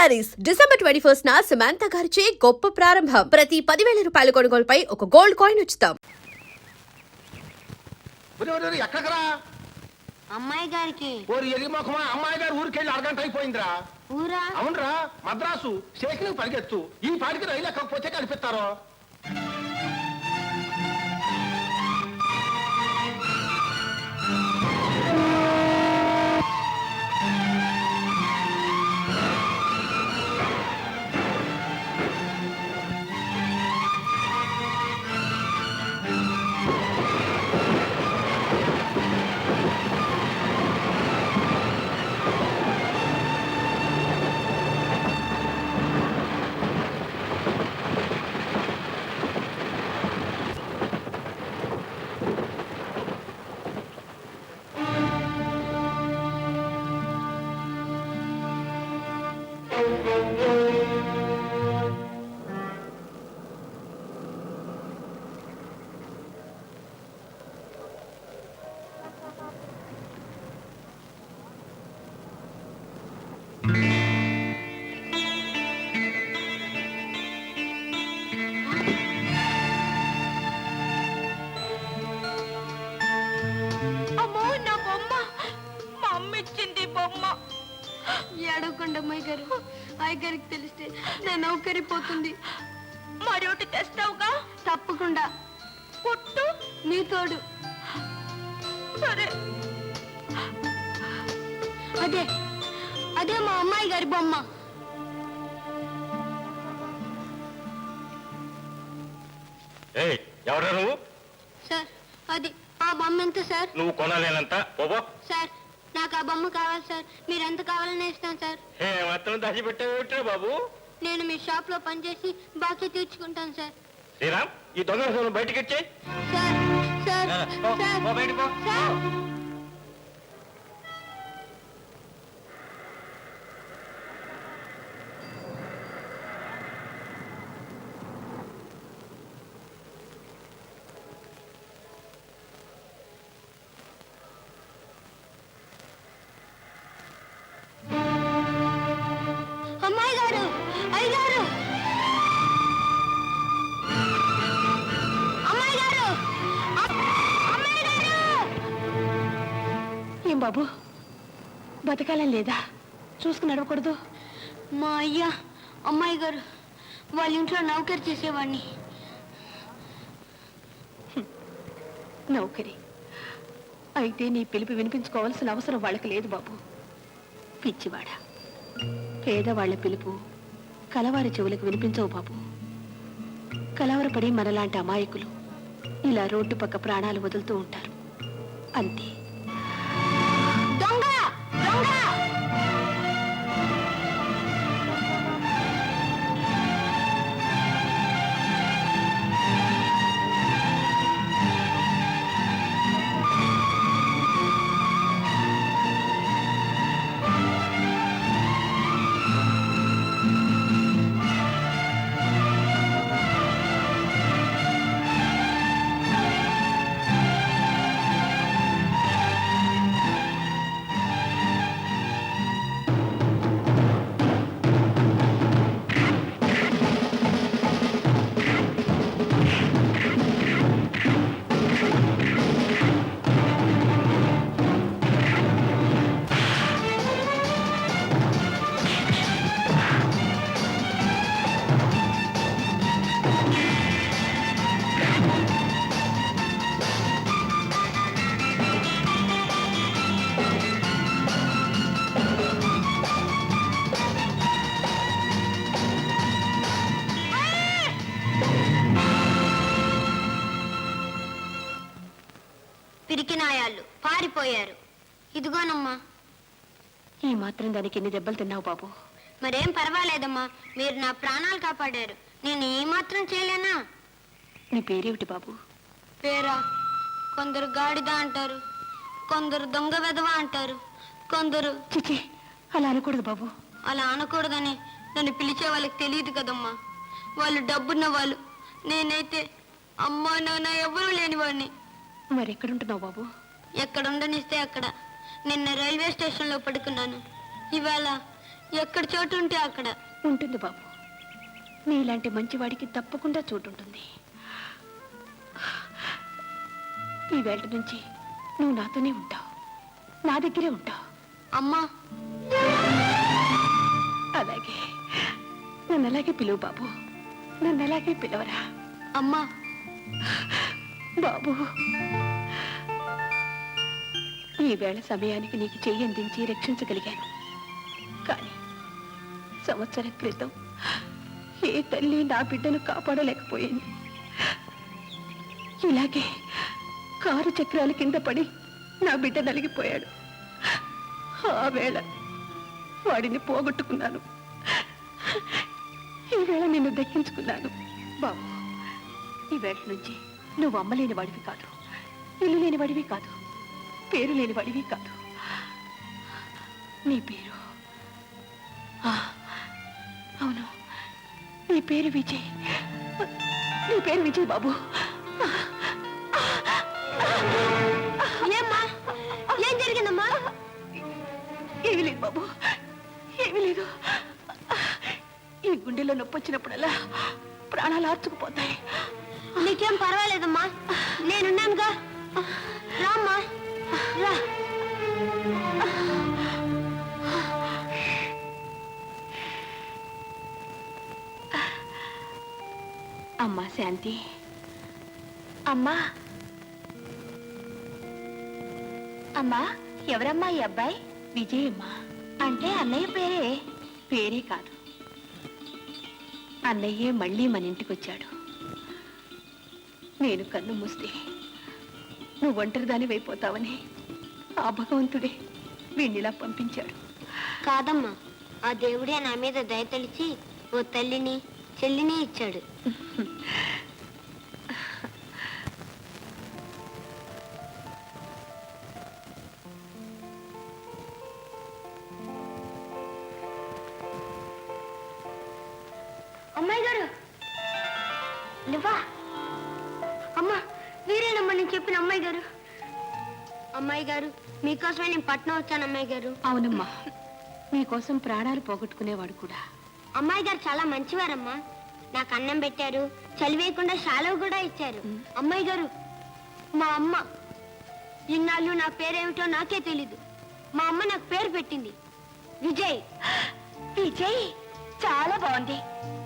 Saris December 21 Samantha గారిచే గొప్ప ప్రారంభం. ప్రతి 10,000 రూపాయల కొనుగోలుపై ఒక గోల్డ్ కాయిన్ ఉచితం. ఎక్కడరా అమ్మాయి గారికి అమ్మాయి గారు ఊరికెళ్ళి అరగంట అయిపోయిందిరా. ఊరా? అవునరా, మద్రాసు స్టేషన్ పరిగెత్తు. ఈ పాటికి రైలు ఎక్కకపోతే కనిపిస్తారో. ఏడవకండి అమ్మాయి గారు. అయ్యగారికి తెలిస్తే నా నౌకరి పోతుంది. మరొకటి తెస్తావుగా? తప్పకుండా. పుట్టు నీ తోడు. సరే. అదే అదే మా అమ్మాయి గారి బొమ్మ. ఎవరా నువ్వు? సార్ అది ఆ బొమ్మ ఎంత సార్? నువ్వు కొనలేనంత. సార్ నాకు ఆ బొమ్మ కావాలి సార్. మీరు ఎంత కావాలని ఇస్తాను సార్. మాత్రం దాచిపెట్టావు బాబు. నేను మీ షాప్ లో పనిచేసి బాకీ తీర్చుకుంటాను సార్. శ్రీరామ్, ఈ దొంగ బయటకి వచ్చే. సార్ సార్ సార్ బాబు, బతకాలని లేదా? చూసుకుని నడవకూడదు? మా అయ్యా అమ్మాయి గారు వాళ్ళ ఇంట్లో నౌకరి చేసేవాడిని. నౌకరి అయితే నీ పిలుపు వినిపించుకోవాల్సిన అవసరం వాళ్ళకి లేదు బాబు. పిచ్చివాడ, పేదవాళ్ల పిలుపు కలవారి చెవులకు వినిపించవు బాబు. కలవరపడి మనలాంటి అమాయకులు ఇలా రోడ్డు పక్క ప్రాణాలు వదులుతూ ఉంటారు అంతే. పిరికినాయాళ్ళు పారిపోయారు. ఇదిగోనమ్మా. ఈ మాత్రం దానికి ఎన్ని దెబ్బలు తిన్నావు బాబు? మరేం పర్వాలేదమ్మా, మీరు నా ప్రాణాలు కాపాడారు. నేను ఈ మాత్రం చేయలేనా? నీ పేరేమిటి బాబు? పేరా? కొందరు గాడిద అంటారు, కొందరు దొంగ వెధవ అంటారు, కొందరు. చిచి, అలా అనకూడదు బాబు. అలా అనకూడదని నన్ను పిలిచే వాళ్ళకి తెలియదు కదమ్మా. వాళ్ళు డబ్బున్న వాళ్ళు. నేనైతే అమ్మా నాన్న ఎవరూ లేని వాడిని. మరి ఎక్కడుంటున్నావు బాబు? ఎక్కడ ఉండనిస్తే అక్కడ. నిన్న రైల్వే స్టేషన్లో పడుకున్నాను. ఇవాళ ఎక్కడ చోటు ఉంటే అక్కడ. ఉంటుంది బాబు, నీలాంటి మంచివాడికి తప్పకుండా చోటుంటుంది. ఈ వేళ నుంచి నువ్వు నాతోనే ఉంటావు, నా దగ్గరే ఉంటావు. అమ్మా, అలాగే నన్ను అలాగే పిలువు బాబు, నన్ను అలాగే పిలవరా. అమ్మా. బాబు, ఈ వేళ సమయానికి నీకు చెయ్యి అందించి రక్షించగలిగాను. కానీ సంవత్సరం క్రితం ఏ తల్లి నా బిడ్డను కాపాడలేకపోయింది. ఇలాగే కారు చక్రాల కింద పడి నా బిడ్డ నలిగిపోయాడు. ఆ వేళ వాడిని పోగొట్టుకున్నాను, ఈ వేళ నిన్ను దక్కించుకున్నాను. బాబు, ఈ వేళ నుంచి నువ్వు అమ్మలేని వాడివి కాదు, ఇల్లు లేని వాడివి కాదు, పేరు లేని వాడివి కాదు. నీ పేరు అవును, నీ పేరు విజయ్. నీ పేరు విజయ్ బాబు. ఏమ్మా, ఏం జరిగిందమ్మా? ఏమీ లేదు బాబు, ఏమీ లేదు. ఈ గుండెలో నొప్పి వచ్చినప్పుడల్లా ప్రాణాలు ఆర్చుకుపోతాయి. నీకేం పర్వాలేదమ్మా, నేనున్నానుగా. రామ్మా, రా. అమ్మా శాంతి, అమ్మా. అమ్మా, ఎవరమ్మా ఈ అబ్బాయి? విజయ్ అమ్మా. అంటే అన్నయ్య పేరే? పేరే కాదు, అన్నయ్యే మళ్ళీ మన ఇంటికి వచ్చాడు. నేను కన్ను మూస్తే నువ్వు ఒంటరిదాని అయిపోతావని ఆ భగవంతుడే వీణ్ణిలా పంపించాడు. కాదమ్మా, ఆ దేవుడే నా మీద దయ తలిచి ఓ తల్లిని చెల్లిని ఇచ్చాడు. అమ్మాయి గారు, నువ్వా? అమ్మా, వీరేనమ్మా నేను చెప్పిన అమ్మాయి గారు. అమ్మాయి గారు, మీకోసమే నేను పట్నం వచ్చాను అమ్మాయి గారు. అవునమ్మా, నీకోసం ప్రాణాలు పోగొట్టుకునేవాడు కూడా. అమ్మాయి గారు చాలా మంచివారమ్మా. నాకు అన్నం పెట్టారు, చలివేయకుండా శాలువ కూడా ఇచ్చారు. అమ్మాయి గారు, మా అమ్మ ఇన్నాళ్ళు నా పేరేమిటో నాకే తెలీదు. మా అమ్మ నాకు పేరు పెట్టింది విజయ్. విజయ్ చాలా బాగుంది.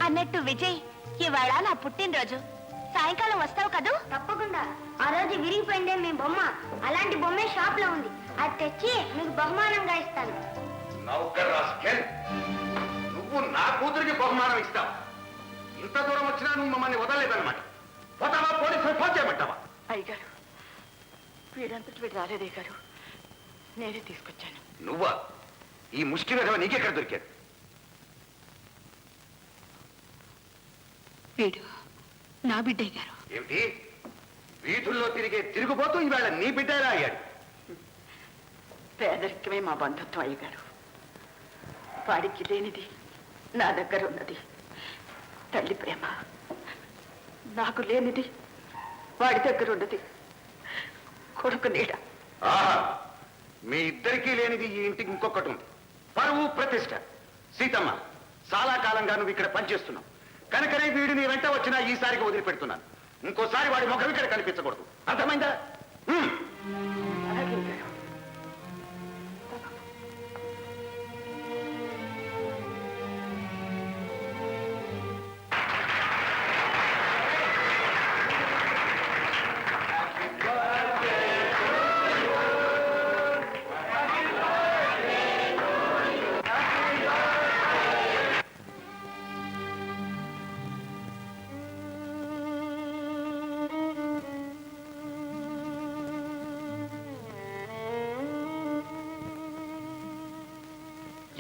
అన్నట్టు విజయ్, ఇవాళ నా పుట్టినరోజు, సాయంకాలం వస్తావు కదూ? తప్పకుండా. ఆ రోజు విరిగిపోయిందే మీ బొమ్మ, అలాంటి బొమ్మే షాప్ లో ఉంది. అది తెచ్చి మీకు బహుమానంగా ఇస్తాను. నౌకర్ రాస్కెల్, నువ్వు నా కూతురికి బహుమానం ఇస్తావు? ఇంత దూరం వచ్చినా నువ్వు మమ్మల్ని వదలలేదన్నమాట. పోతావా, పోలీసులు ఫోన్ చేయమంటావా? అయ్యగారు, వీడంతటి వీడు రాలేదే గారు, నేనే తీసుకొచ్చాను. నువ్వా? ఈ ముష్టి విధవ నీకెక్కడ దొరికాడు? వీడు నా బిడ్డే గారు. ఏమిటి? వీధుల్లో తిరిగే తిరుగుబోతూ ఈవేళ నీ బిడ్డలా అయ్యాడు. పేదరికమే మా బంధుత్వం అయ్యగారు. వాడికి లేనిది నా దగ్గర ఉన్నది తల్లి ప్రేమ, నాకు లేనిది వాడి దగ్గర ఉన్నది కొడుకు నీడ. ఆహా, మీ ఇద్దరికీ లేనిది ఈ ఇంటికి ఇంకొకటి ఉంది, పరువు ప్రతిష్ట. సీతమ్మ, చాలా కాలంగా నువ్వు ఇక్కడ పనిచేస్తున్నావు కనుకనే వీడు నీ వెంట వచ్చినా ఈసారికి వదిలిపెడుతున్నాను. ఇంకోసారి వాడి ముఖం ఇక్కడ కనిపించకూడదు, అర్థమైందా? అలాగే గారు.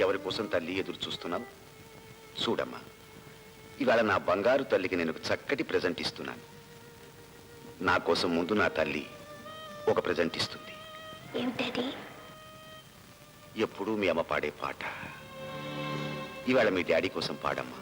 ఎవరి కోసం తల్లి ఎదురు చూస్తున్నావు? చూడమ్మా, ఇవాళ నా బంగారు తల్లికి నేను ఒక చక్కటి ప్రెజెంట్ ఇస్తున్నాను. నా కోసం ముందు నా తల్లి ఒక ప్రెజెంట్ ఇస్తుంది. ఏమిటది? ఎప్పుడూ మీ అమ్మ పాడే పాట ఇవాళ మీ డాడీ కోసం పాడమ్మా.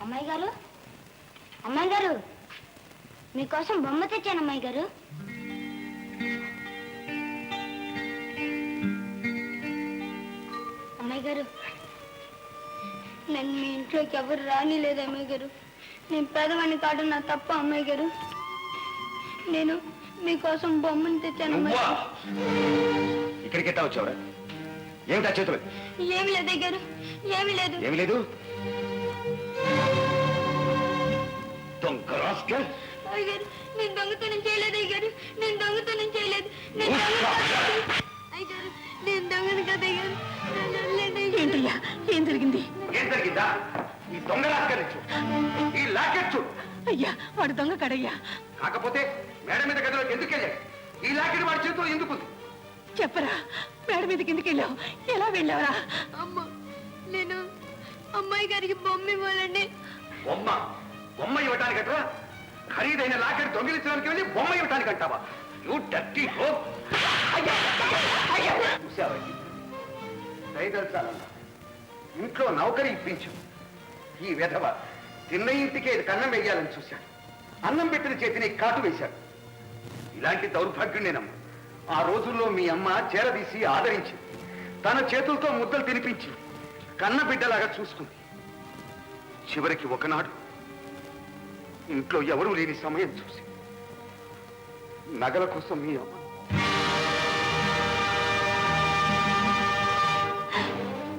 అమ్మాయి గారు, అమ్మాయి గారు, మీకోసం బొమ్మ తెచ్చాను అమ్మాయి గారు. అమ్మాయి గారు, నన్ను మీ ఇంట్లోకి ఎవరు రానిలేదు అమ్మాయి గారు. నేను పేదవాడిని కాదు, నా తప్ప అమ్మాయి గారు. నేను మీకోసం బొమ్మను తెచ్చాను అమ్మాయి నువ్వా? గారు. ఇక్కడికి ఎట్టా వచ్చావురా? ఏమిటా చేతులు? ఏమి లేదు అయ్య గారు, ఏమి లేదు. ఏమి లేదు. దొంగ రాస్కెల్. అయ్య గారు, నేను దొంగతనం చేయలేదు అయ్య గారు, నేను దొంగతనం చేయలేదు. నేను అయ్య గారు, నేను దొంగను కదా అయ్య గారు, నన్ను వదిలేయండి అయ్య గారు. ఏంటయ్యా, ఏం జరిగింది? ఏం జరిగిందా? ఈ దొంగ రాస్కెల్ చూడు, ఈ లాకెట్ చూడు. అయ్యా, వాడు దొంగ కడయ్యా. కాకపోతే మేడ మీద గదిలోకి ఎందుకు వెళ్ళాడు? ఈ లాకెట్ వాడి చేతిలో ఎందుకుంది? చెప్పరా, మేడ మీద కిందకి వెళ్ళావు, ఎలా వెళ్ళావరా? అమ్మ, నేను అమ్మాయి గారికి బొమ్మ ఇవ్వాలండి. బొమ్మ బొమ్మ ఇవ్వటానికి అట్రా? ఖరీదైన లాకెట్ దొంగిలించడానికి వెళ్ళి బొమ్మ ఇవ్వటానికి అంటావా? You dirty rogue. చూసావండి, దయదల్చాలన్నా ఇంట్లో నౌకరి ఇప్పించు. ఈ విధవ తిన్న ఇంటికే కన్నం వేయాలని చూశాడు. అన్నం పెట్టిన చేతిని కాటు వేశాడు. ఇలాంటి దౌర్భాగ్యుడేనమ్మా. ఆ రోజుల్లో మీ అమ్మ చేరదీసి ఆదరించి తన చేతులతో ముద్దలు తినిపించి కన్న బిడ్డలాగా చూసుకుంది. చివరికి ఒకనాడు ఇంట్లో ఎవరూ లేని సమయం చూసి నగల కోసం మీ అమ్మ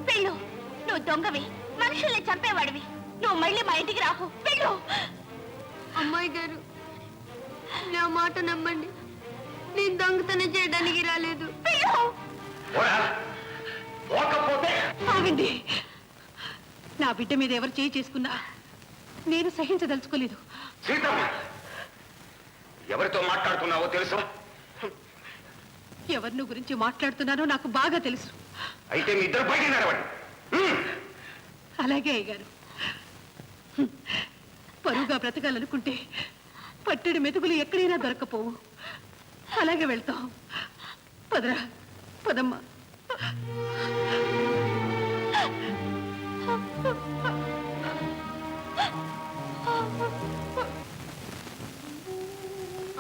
వెళ్ళు, నువ్వు దొంగవి, మనుషుల్ని చంపేవాడివి. నువ్వు మళ్ళీ మా ఇంటికి రాకు, వెళ్ళు. అమ్మాయి గారు, నా మాట నమ్మండి, నేను దొంగతనం చేయడానికి రాలేదు. వెళ్ళు. పోరా, పోకపోతే ఆగండి. నా బిడ్డ మీద ఎవరు చేయి చేసుకున్నా నేను సహించదలుచుకోలేదు. సీతమ్మ, ఎవరితో మాట్లాడుతున్నావో తెలుసా? ఎవరిని గురించి మాట్లాడుతున్నానో నాకు బాగా తెలుసు. అయితే మీ ఇద్దరు బయట నడవండి. అలాగే అయ్యగారు. పరువుగా బ్రతకాలనుకుంటే పట్టెడు మెతుకులు ఎక్కడైనా దొరకపోవు. అలాగే వెళ్తాం. పదరా, పదమ్మా.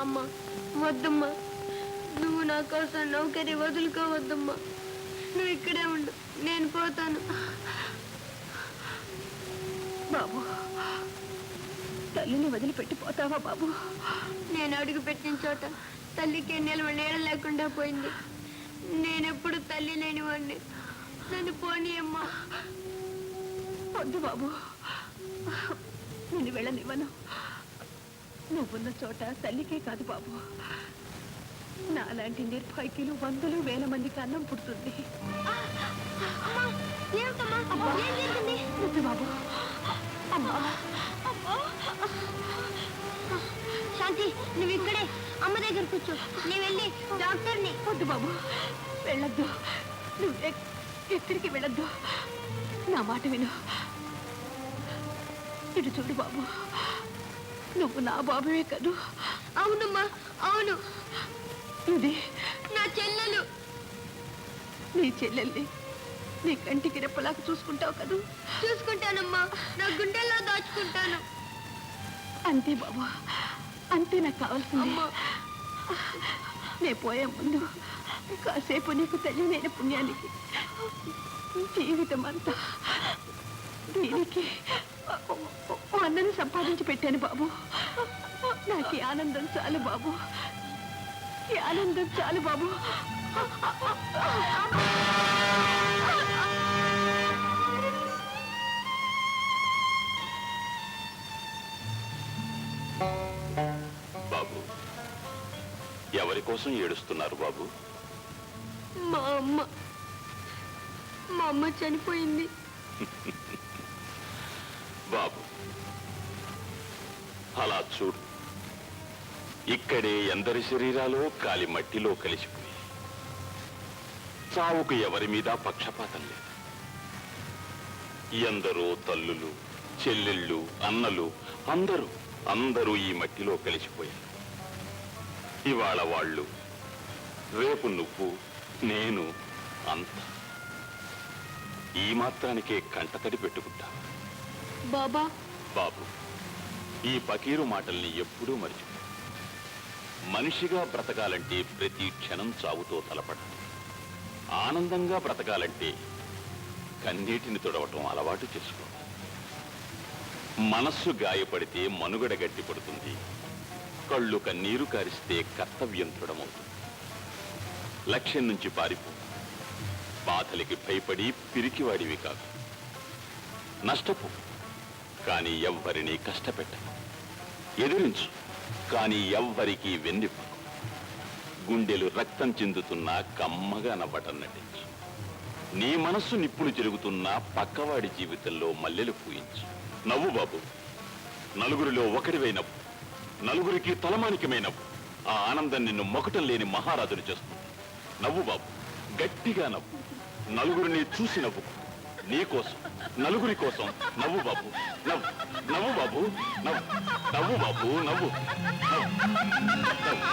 అమ్మా, వద్దమ్మా, నువ్వు నా కోసం నౌకరి వదులుకోవద్దమ్మా. నువ్వు ఇక్కడే ఉండు, నేను పోతాను. బాబు, తల్లిని వదిలిపెట్టిపోతావా బాబు? నేను అడుగు పెట్టిన చోట తల్లికి నిల్వ నీడ లేకుండా పోయింది. నేనెప్పుడు తల్లి లేని వాడిని. నన్ను పోనీ అమ్మా. వద్దు బాబు, నేను వెళ్ళనివ్వను. నువ్వున్న చోట తల్లికే కాదు బాబు, నాలాంటి నిర్భాగ్యులు వందలు వేల మందికి అన్నం పుడుతుంది. వద్దు బాబు. అమ్మా, శాంతి, నువ్వు ఇక్కడే అమ్మ దగ్గర కూర్చో. నేను వెళ్ళి డాక్టర్ని. వద్దు బాబు, వెళ్ళొద్దు. నువ్వు ఎక్కడికి వెళ్ళొద్దు. నా మాట విను. ఇటు చూడు బాబు, నువ్వు నా బాబువే కదూ? అవునమ్మా, అవును. ఇది నా చెల్లెలు. నీ చెల్లెల్ని నీ కంటికి రెప్పలాగా చూసుకుంటావు కదూ? చూసుకుంటానమ్మా, నా గుండెల్లో దాచుకుంటాను. అంతే బాబు, అంతే నాకు కావాల్సింది. అమ్మా, నే పోయే ముందు కాసేపు నీకు తెలియనైన పుణ్యానికి జీవితం అంతా దీనికి అన్నను సంపాదించి పెట్టాను బాబు. నాకు ఈ ఆనందం చాలు బాబు, ఈ ఆనందం చాలు బాబు. బాబు, ఎవరి కోసం ఏడుస్తున్నారు బాబు? మా అమ్మ చనిపోయింది బాబు, అలా చూడు, ఇక్కడే ఎందరి శరీరాలు కాలి మట్టిలో కలిసిపోయి చావుకు ఎవరి మీద పక్షపాతం లేదు. ఎందరో తల్లులు చెల్లెళ్ళు అన్నలు అందరూ అందరూ ఈ మట్టిలో కలిసిపోయారు. ఇవాళ వాళ్ళు, రేపు నువ్వు, నేను, అంత ఈ మాత్రానికే కంటతడి పెట్టుకుంటా. బాబా బాబు, ఈ పకీరు మాటల్ని ఎప్పుడూ మర్చిపో. మనిషిగా బ్రతకాలంటే ప్రతి క్షణం చావుతో తలపడాలి. ఆనందంగా బ్రతకాలంటే కన్నీటిని తుడవటం అలవాటు చేసుకోవాలి. మనస్సు గాయపడితే మనుగడ గట్టిపడుతుంది. కళ్ళు కన్నీరు కారిస్తే కర్తవ్యం దృఢమవుతుంది. లక్ష్యం నుంచి పారిపో. బాధలకి భయపడి పిరికివాడివి కాదు. నష్టపో, కానీ ఎవ్వరినీ కష్టపెట్టకు. ఎదిరించు, కానీ ఎవ్వరికీ వెన్నెప్పు. గుండెలు రక్తం చెందుతున్నా కమ్మగా నవ్వటం నటించు. నీ మనస్సు నిప్పులు చెరుగుతున్నా పక్కవాడి జీవితంలో మల్లెలు పూయించు. నవ్వు బాబు, నలుగురిలో ఒకరివై నవ్వు. నలుగురికి తలమానికమై నవ్వు. ఆ ఆనందం నిన్ను మొకటం లేని మహారాజును చేస్తుంది. నవ్వు బాబు, గట్టిగా నవ్వు. నలుగురిని చూసి నవ్వు. నీ కోసం, నలుగురి కోసం నవ్వు బాబు. నవ్వు, నవ్వు బాబు, నవ్వు, నవ్వు బాబు, నవ్వు, నవ్వు, నవ్వు.